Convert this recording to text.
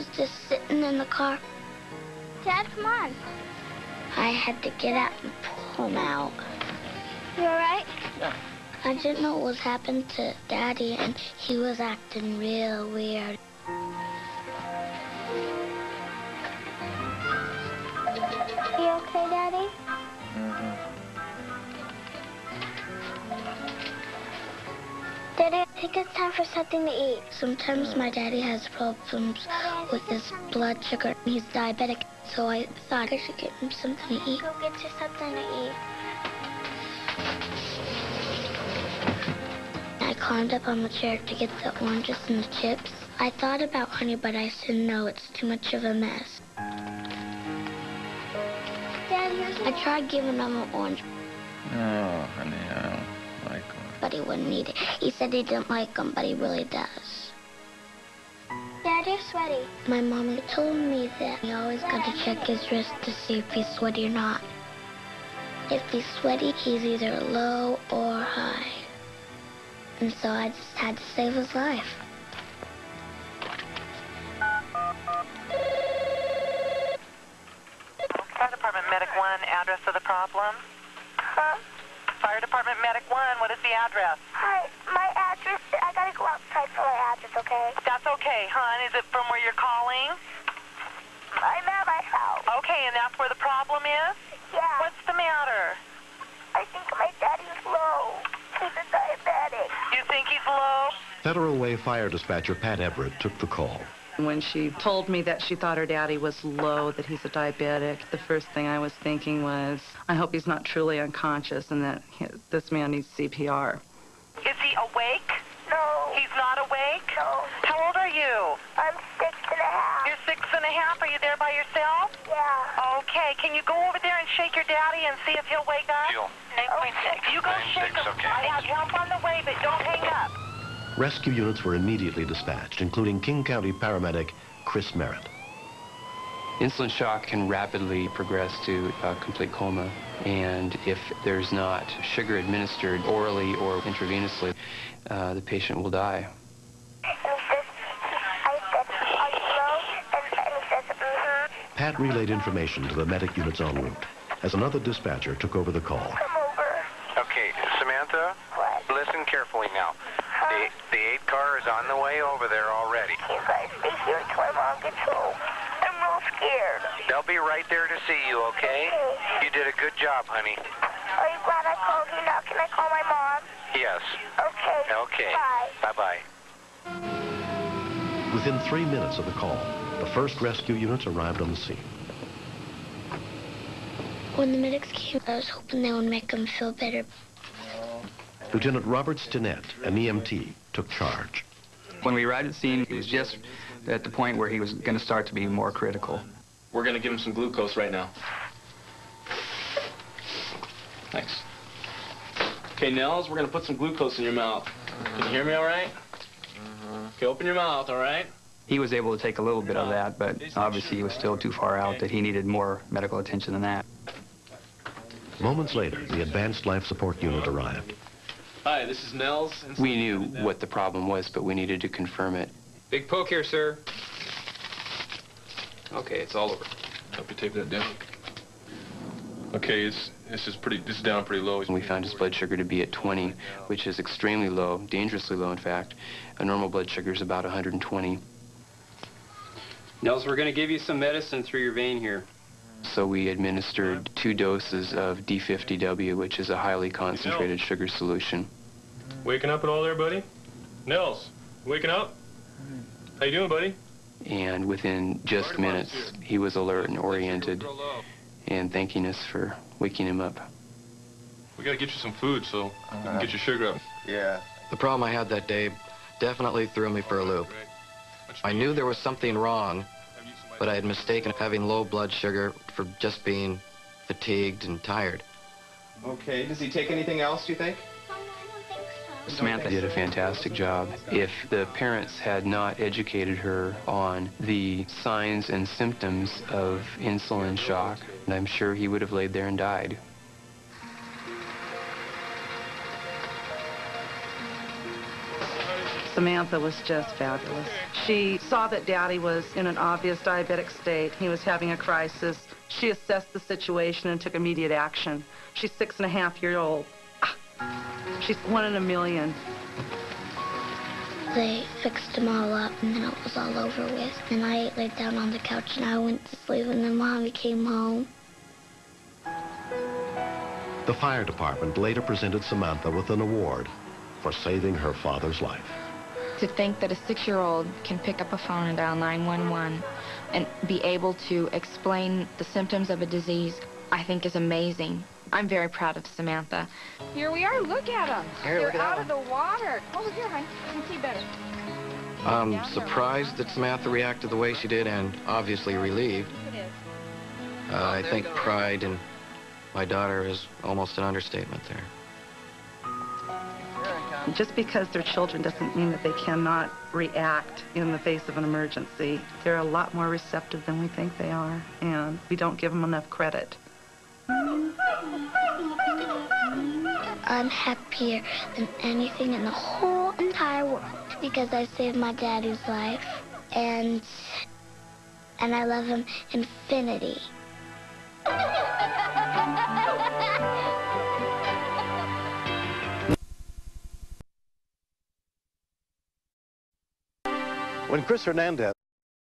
was just sitting in the car. Dad, come on. I had to get out and pull him out. You all right? Yeah. I didn't know what was happening to Daddy, and he was acting real weird. You okay, Daddy? Mm-hmm. Daddy, I think it's time for something to eat. Sometimes my daddy has problems with his blood sugar. He's diabetic, so I thought I should get him something to eat. Go get you something to eat. I climbed up on the chair to get the oranges and the chips. I thought about honey, but I said no, it's too much of a mess. Dad, here's I tried giving him an orange, Oh, honey, I don't like them. but he wouldn't eat it. He said he didn't like them, but he really does. Dad, you're sweaty. My mommy told me that he always got to check his wrist to see if he's sweaty or not. If he's sweaty, he's either low or high. And so I just had to save his life. Fire Department Medic 1, address of the problem? Huh? Fire Department Medic 1, what is the address? Hi, my address, I gotta go outside for my address, okay? That's okay, hon. Is it from where you're calling? I'm at my house. Okay, and that's where the problem is? Yeah. What's the matter? I think my daddy's low. He's a diabetic. You think he's low? Federal Way Fire Dispatcher Pat Everett took the call. When she told me that she thought her daddy was low, that he's a diabetic, the first thing I was thinking was, I hope he's not truly unconscious and that this man needs CPR. Is he awake? No. He's not awake? No. How old are you? I'm 6.5. You're 6.5. Are you there by yourself? Yeah. Okay, can you go over there and shake your daddy and see if he'll wake up? Fuel. 9.6. You go 9.6, shake him. okay. I have help on the way, but don't hang up. Rescue units were immediately dispatched, including King County paramedic Chris Merritt. Insulin shock can rapidly progress to a complete coma, and if there's not sugar administered orally or intravenously, the patient will die. And he says, I said, are you low? And he says, mm-hmm. Pat relayed information to the medic units en route as another dispatcher took over the call. Come over. Okay, Samantha, What? listen carefully now. The 8 car is on the way over there already. You guys stay here until my mom gets home. I'm real scared. They'll be right there to see you, okay? Okay. You did a good job, honey. Are you glad I called you now? Can I call my mom? Yes. Okay. Okay. Bye. Bye-bye. Within 3 minutes of the call, the first rescue units arrived on the scene. When the medics came, I was hoping they would make him feel better. Lieutenant Robert Stinnett, an EMT, took charge. When we arrived at the scene, he was just at the point where he was going to start to be more critical. We're going to give him some glucose right now. Thanks. Okay, Nels, we're going to put some glucose in your mouth. Can you hear me all right? Okay, open your mouth, all right? He was able to take a little bit of that, but obviously he was still too far out that he needed more medical attention than that. Moments later, the advanced life support unit arrived. Hi, this is Nels. We knew what the problem was, but we needed to confirm it. Big poke here, sir. Okay, it's all over. Help you tape that down. Okay, this is down pretty low. We found his blood sugar to be at 20, which is extremely low, dangerously low, in fact. A normal blood sugar is about 120. Nels, we're going to give you some medicine through your vein here. So we administered 2 doses of D50W, which is a highly concentrated sugar solution. Waking up at all there, buddy? Nels, waking up? How you doing, buddy? And within just minutes, he was alert and oriented and thanking us for waking him up. We gotta get you some food so you can get your sugar up. Yeah. The problem I had that day definitely threw me for a loop. I knew there was something wrong, but I had mistaken having low blood sugar for just being fatigued and tired. Okay, does he take anything else, do you think? Samantha did a fantastic job. If the parents had not educated her on the signs and symptoms of insulin shock, I'm sure he would have laid there and died. Samantha was just fabulous. She saw that Daddy was in an obvious diabetic state. He was having a crisis. She assessed the situation and took immediate action. She's 6.5-years-old. She's 1 in a million. They fixed him all up, and then it was all over with. And I laid down on the couch, and I went to sleep, and then Mommy came home. The fire department later presented Samantha with an award for saving her father's life. To think that a 6-year-old can pick up a phone and dial 911 and be able to explain the symptoms of a disease, I think is amazing. I'm very proud of Samantha. Here we are. Look at them. They're out of the water. Oh, look here, honey. You can see better. I'm surprised that Samantha reacted the way she did and obviously relieved. I think pride in my daughter is almost an understatement there. Just because they're children doesn't mean that they cannot react in the face of an emergency. They're a lot more receptive than we think they are, and we don't give them enough credit. I'm happier than anything in the whole entire world because I saved my daddy's life, and I love him infinity. When Chris Hernandez